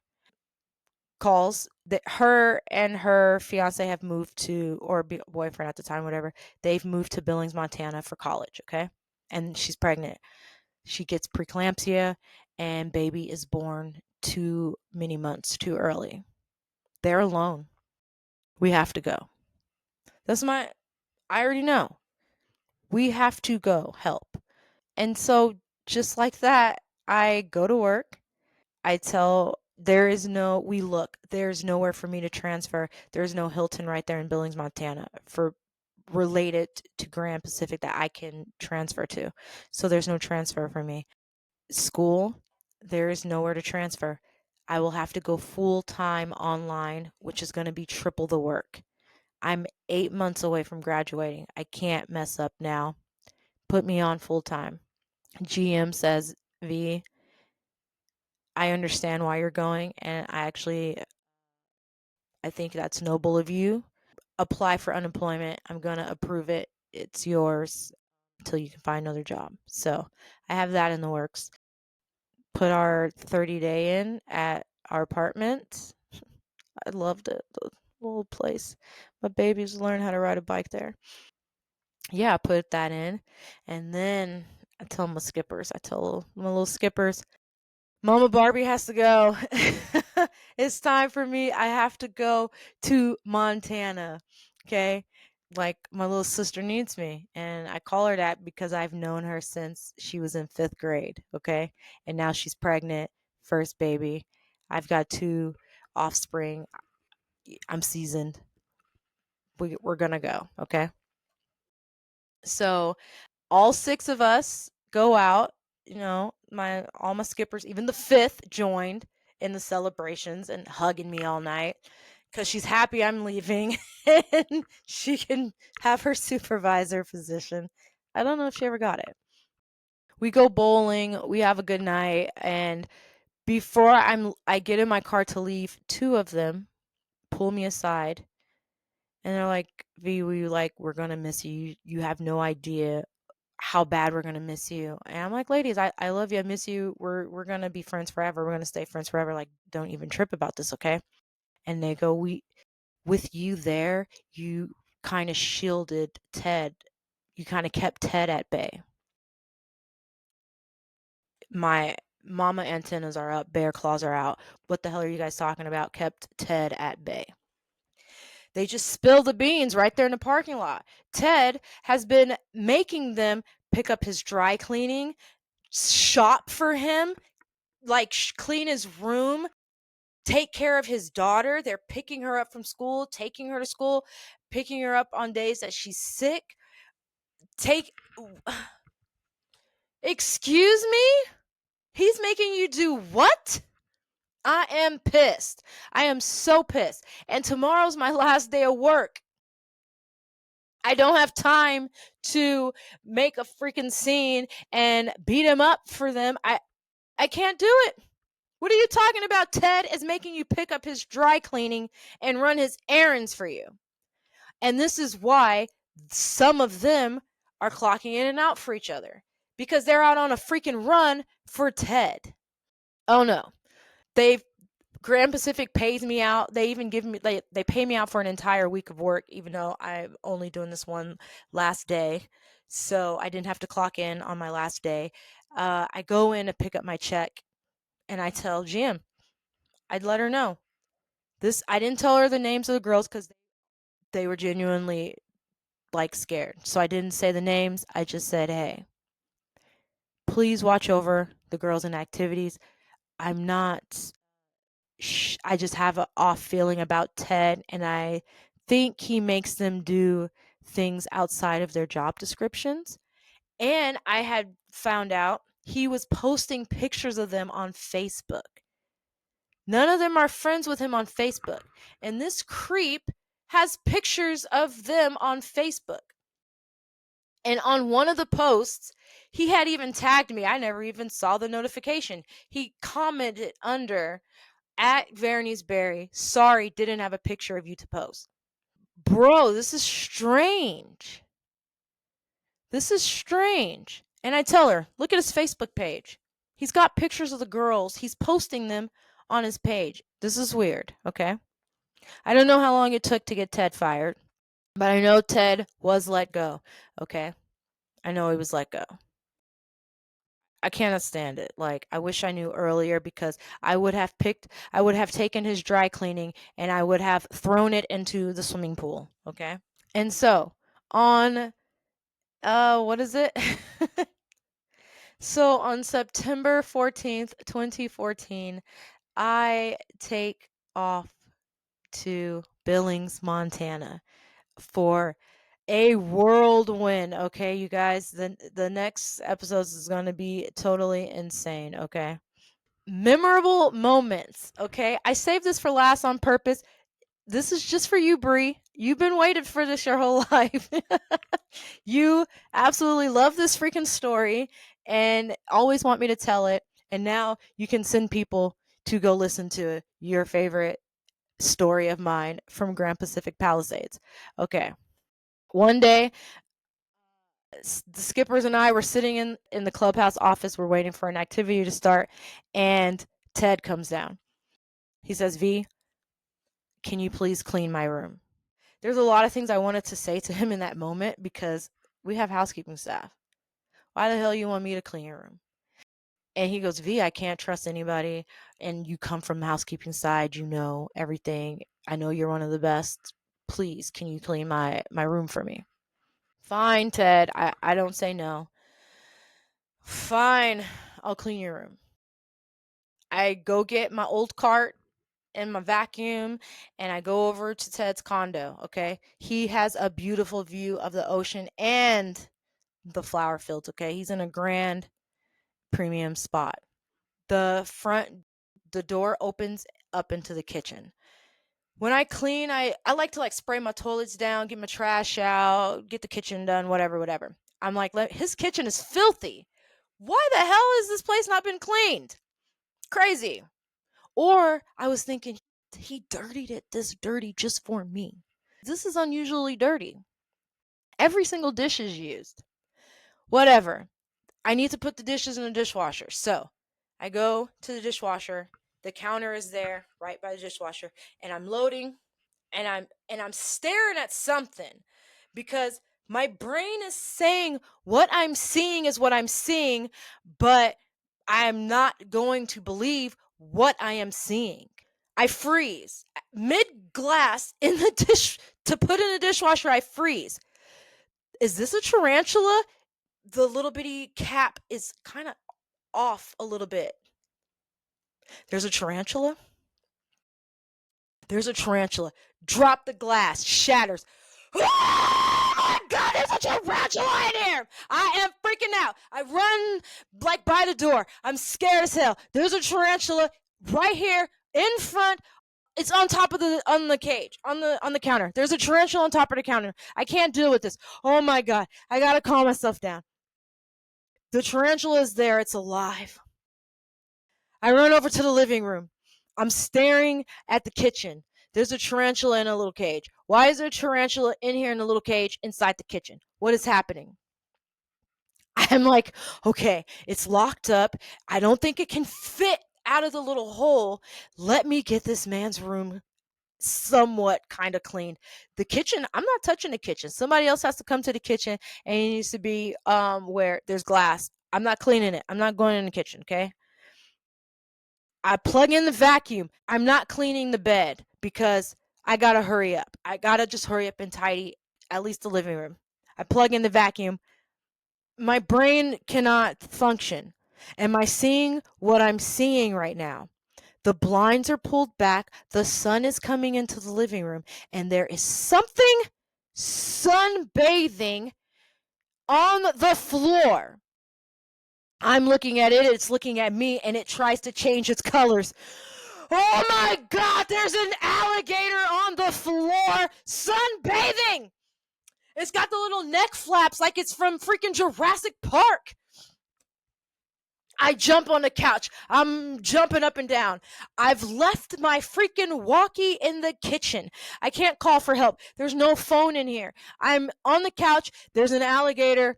calls that her and her fiance have moved to, or boyfriend at the time, whatever. They've moved to Billings, Montana for college, okay? And she's pregnant. She gets preeclampsia, and baby is born too many months too early. They're alone. We have to go. I already know. We have to go help. And so, just like that, I go to work. I tell there's nowhere for me to transfer. There's no Hilton right there in Billings, Montana for related to Grand Pacific that I can transfer to. So there's no transfer for me. School, there is nowhere to transfer. I will have to go full time online, which is going to be triple the work. I'm 8 months away from graduating. I can't mess up now. Put me on full time. GM says, V, I understand why you're going, and I think that's noble of you. Apply for unemployment. I'm going to approve it. It's yours until you can find another job. So I have that in the works. Put our 30-day in at our apartment. I loved it, the little place. My babies learned how to ride a bike there. Yeah, I put that in. And then I tell my skippers, I tell my little skippers, Mama Barbie has to go. It's time for me. I have to go to Montana. Okay. Like my little sister needs me. And I call her that because I've known her since she was in 5th grade. Okay. And now she's pregnant, first baby. I've got 2 offspring. I'm seasoned. We're going to go. Okay. So all 6 of us go out, my all my skippers, even the 5th joined in the celebrations and hugging me all night because she's happy I'm leaving and she can have her supervisor position. I don't know if she ever got it. We go bowling, we have a good night, and before I get in my car to leave, 2 of them pull me aside and they're like, V, we're gonna miss you. You have no idea how bad we're gonna miss you. And I'm like, ladies, I love you, I miss you. We're gonna be friends forever. We're gonna stay friends forever. Like, don't even trip about this, okay? And they go, we with you there, you kind of shielded Ted. You kind of kept Ted at bay. My mama antennas are up, bear claws are out. What the hell are you guys talking about? Kept Ted at bay. They just spill the beans right there in the parking lot. Ted has been making them pick up his dry cleaning, shop for him, like clean his room, take care of his daughter. They're picking her up from school, taking her to school, picking her up on days that she's sick. Take Excuse me? He's making you do what? I am pissed. I am so pissed. And tomorrow's my last day of work. I don't have time to make a freaking scene and beat him up for them. I can't do it. What are you talking about? Ted is making you pick up his dry cleaning and run his errands for you. And this is why some of them are clocking in and out for each other because they're out on a freaking run for Ted. Oh no. They've Grand Pacific pays me out. They even give me they pay me out for an entire week of work, even though I'm only doing this one last day. So I didn't have to clock in on my last day. I go in to pick up my check and I tell Jim, I'd let her know. I didn't tell her the names of the girls because they were genuinely like scared. So I didn't say the names. I just said, hey, please watch over the girls in activities. I'm not I just have an off feeling about Ted, and I think he makes them do things outside of their job descriptions. And I had found out he was posting pictures of them on Facebook. None of them are friends with him on Facebook. And this creep has pictures of them on Facebook. And on one of the posts, he had even tagged me. I never even saw the notification. He commented under at Vernice Berry, sorry, didn't have a picture of you to post. Bro, this is strange. This is strange. And I tell her, look at his Facebook page. He's got pictures of the girls. He's posting them on his page. This is weird, okay? I don't know how long it took to get Ted fired, but I know Ted was let go, okay? I know he was let go. I cannot stand it. Like, I wish I knew earlier because I would have taken his dry cleaning and I would have thrown it into the swimming pool, okay? And so, on, what is it? So on September 14th, 2014, I take off to Billings, Montana for a whirlwind. Okay, you guys, the next episodes is going to be totally insane. Okay, memorable moments. Okay, I saved this for last on purpose. This is just for you, Bree. You've been waiting for this your whole life. You absolutely love this freaking story and always want me to tell it. And now you can send people to go listen to your favorite story of mine from Grand Pacific Palisades. Okay. One day, the skippers and I were sitting in the clubhouse office. We're waiting for an activity to start. And Ted comes down. He says, V, can you please clean my room? There's a lot of things I wanted to say to him in that moment because we have housekeeping staff. Why the hell you want me to clean your room? And he goes, V, I can't trust anybody. And you come from the housekeeping side. You know everything. I know you're one of the best. Please, can you clean my room for me? Fine, Ted. I don't say no. Fine, I'll clean your room. I go get my old cart and my vacuum and I go over to Ted's condo, okay? He has a beautiful view of the ocean and the flower fields, okay? He's in a grand premium spot. The door opens up into the kitchen. When I clean, I like to like spray my toilets down, get my trash out, get the kitchen done, whatever. I'm like, his kitchen is filthy. Why the hell has this place not been cleaned? Crazy. Or I was thinking, he dirtied it this dirty just for me. This is unusually dirty. Every single dish is used. Whatever. I need to put the dishes in the dishwasher. So I go to the dishwasher. The counter is there right by the dishwasher. And I'm loading and I'm staring at something because my brain is saying what I'm seeing is what I'm seeing, but I am not going to believe what I am seeing. I freeze mid glass in the dish to put in the dishwasher. I freeze. Is this a tarantula? The little bitty cap is kind of off a little bit. There's a tarantula. There's a tarantula. Drop the glass, shatters. Oh my God, there's a tarantula in here. I am freaking out. I run like by the door. I'm scared as hell. There's a tarantula right here in front. It's on top of the cage, on the counter. There's a tarantula on top of the counter. I can't deal with this. Oh my God. I gotta calm myself down. The tarantula is there. It's alive. I run over to the living room. I'm staring at the kitchen. There's a tarantula in a little cage. Why is there a tarantula in here in a little cage inside the kitchen? What is happening? I'm like, okay, it's locked up. I don't think it can fit out of the little hole. Let me get this man's room somewhat kind of cleaned. The kitchen, I'm not touching the kitchen. Somebody else has to come to the kitchen and it needs to be where there's glass. I'm not cleaning it. I'm not going in the kitchen, okay? I plug in the vacuum. I'm not cleaning the bed because I gotta hurry up. I gotta just hurry up and tidy at least the living room. I plug in the vacuum. My brain cannot function. Am I seeing what I'm seeing right now? The blinds are pulled back. The sun is coming into the living room, and there is something sunbathing on the floor. I'm looking at it, it's looking at me, and it tries to change its colors. Oh my God, there's an alligator on the floor sunbathing. It's got the little neck flaps like it's from freaking Jurassic Park. I jump on the couch. I'm jumping up and down. I've left my freaking walkie in the kitchen. I can't call for help. There's no phone in here. I'm on the couch. There's an alligator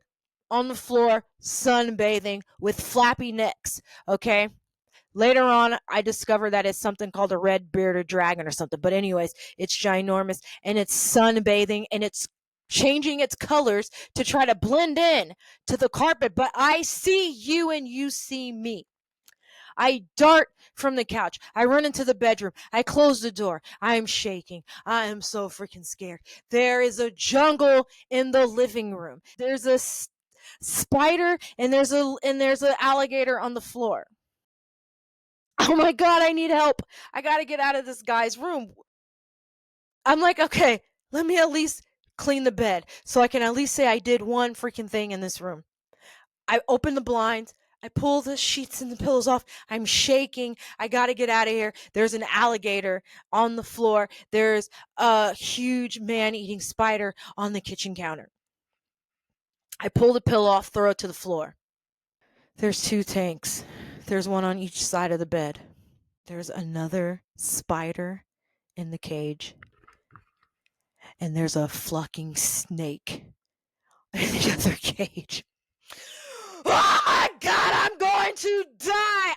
on the floor sunbathing with flappy necks. Okay. Later on, I discover that it's something called a red bearded dragon or something. But anyways, it's ginormous and it's sunbathing and it's changing its colors to try to blend in to the carpet. But I see you and you see me. I dart from the couch. I run into the bedroom. I close the door. I am shaking. I am so freaking scared. There is a jungle in the living room. There's a spider, and there's an alligator on the floor. Oh my god, I need help. I got to get out of this guy's room. I'm like, okay, let me at least clean the bed so I can at least say I did one freaking thing in this room. I open the blinds. I pull the sheets and the pillows off. I'm shaking. I got to get out of here. There's an alligator on the floor. There's a huge man-eating spider on the kitchen counter. I pull the pillow off, throw it to the floor. There's 2 tanks. There's one on each side of the bed. There's another spider in the cage. And there's a fucking snake in the other cage. Oh my god, I'm going to die.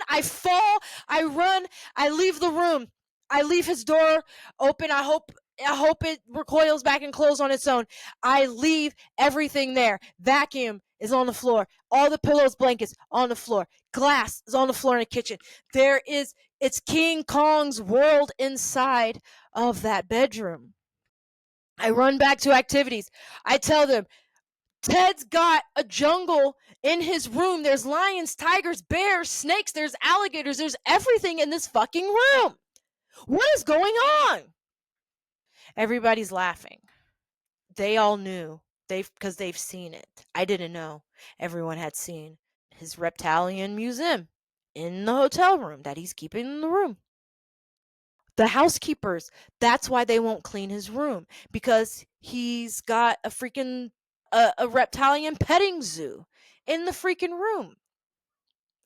I fall, I run, I leave the room. I leave his door open. I hope it recoils back and closes on its own. I leave everything there. Vacuum is on the floor. All the pillows, blankets on the floor. Glass is on the floor in the kitchen. It's King Kong's world inside of that bedroom. I run back to activities. I tell them, Ted's got a jungle in his room. There's lions, tigers, bears, snakes, there's alligators, there's everything in this fucking room. What is going on? Everybody's laughing. They all knew. Because they've seen it. I didn't know. Everyone had seen his reptilian museum in the hotel room that he's keeping in the room. The housekeepers, that's why they won't clean his room, because he's got a freaking a reptilian petting zoo in the freaking room.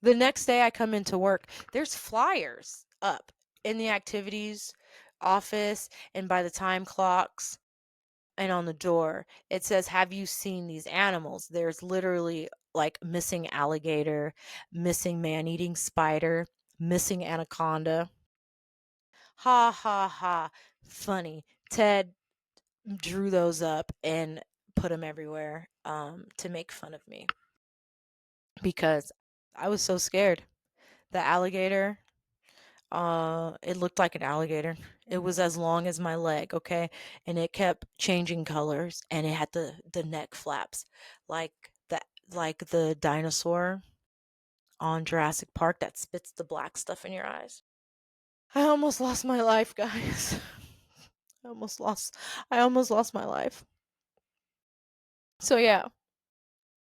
The next day I come into work, there's flyers up in the activities office and by the time clocks and on the door. It says, "Have you seen these animals?" There's literally like missing alligator, missing man-eating spider, missing anaconda. Ha ha ha. Funny. Ted drew those up and put them everywhere to make fun of me because I was so scared. The alligator, it looked like an alligator. It was as long as my leg, okay? And it kept changing colors and it had the neck flaps like the dinosaur on Jurassic Park that spits the black stuff in your eyes. I almost lost my life, guys. I almost lost my life. So yeah.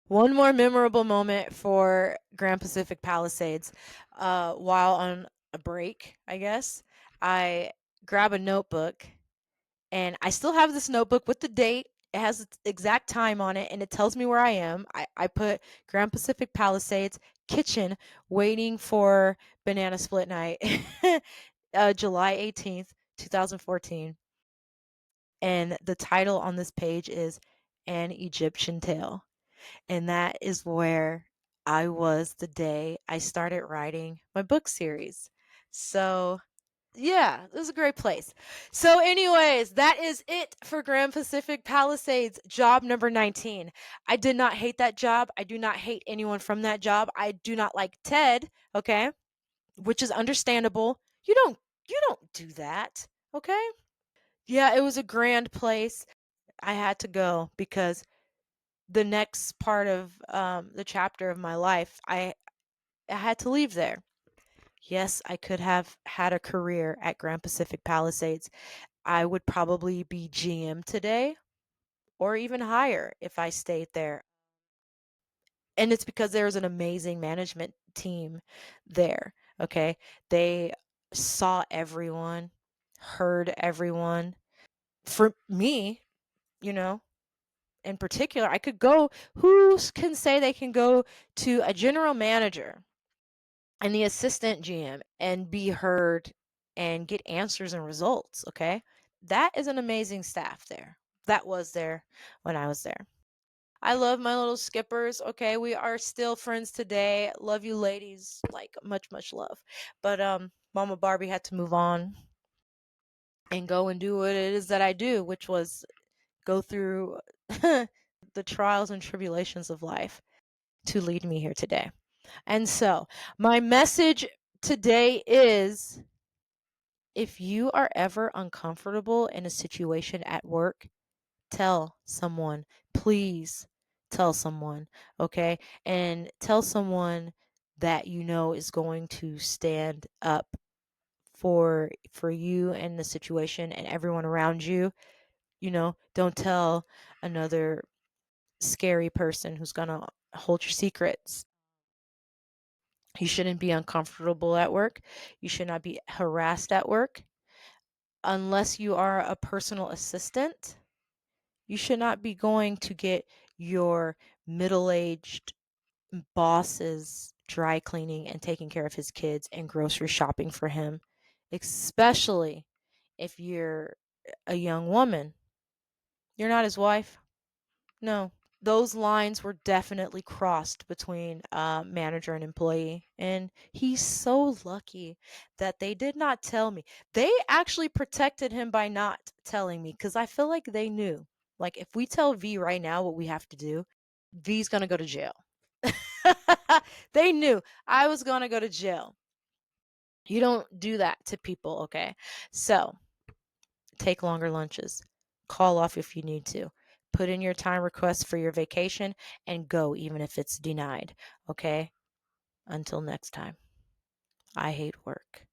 One more memorable moment for Grand Pacific Palisades. While on a break, I guess, I grab a notebook and I still have this notebook with the date. It has the exact time on it and it tells me where I am. I put Grand Pacific Palisades kitchen waiting for banana split night, July 18th, 2014. And the title on this page is An Egyptian Tale. And that is where I was the day I started writing my book series. So, yeah, this is a great place. So, anyways, that is it for Grand Pacific Palisades job number 19. I did not hate that job. I do not hate anyone from that job. I do not like Ted, okay? Which is understandable. You don't do that, okay? Yeah, it was a grand place. I had to go because the next part of the chapter of my life, I had to leave there. Yes, I could have had a career at Grand Pacific Palisades. I would probably be GM today or even higher if I stayed there. And it's because there's an amazing management team there. Okay. They saw everyone, heard everyone. For me, you know, in particular, I could go, who can say they can go to a general manager and the assistant GM and be heard and get answers and results, okay? That is an amazing staff there. That was there when I was there. I love my little skippers, okay? We are still friends today. Love you ladies, like much, much love. But Mama Barbie had to move on and go and do what it is that I do, which was go through the trials and tribulations of life to lead me here today. And so, my message today is, if you are ever uncomfortable in a situation at work, tell someone, please tell someone, okay? And tell someone that you know is going to stand up for you and the situation and everyone around you. Don't tell another scary person who's going to hold your secrets. You shouldn't be uncomfortable at work. You should not be harassed at work unless you are a personal assistant. You should not be going to get your middle-aged boss's dry cleaning and taking care of his kids and grocery shopping for him, especially if you're a young woman. You're not his wife. No. Those lines were definitely crossed between manager and employee. And he's so lucky that they did not tell me. They actually protected him by not telling me because I feel like they knew. Like, if we tell V right now what we have to do, V's going to go to jail. They knew I was going to go to jail. You don't do that to people, okay? So take longer lunches. Call off if you need to. Put in your time requests for your vacation and go even if it's denied, okay? Until next time. I hate work.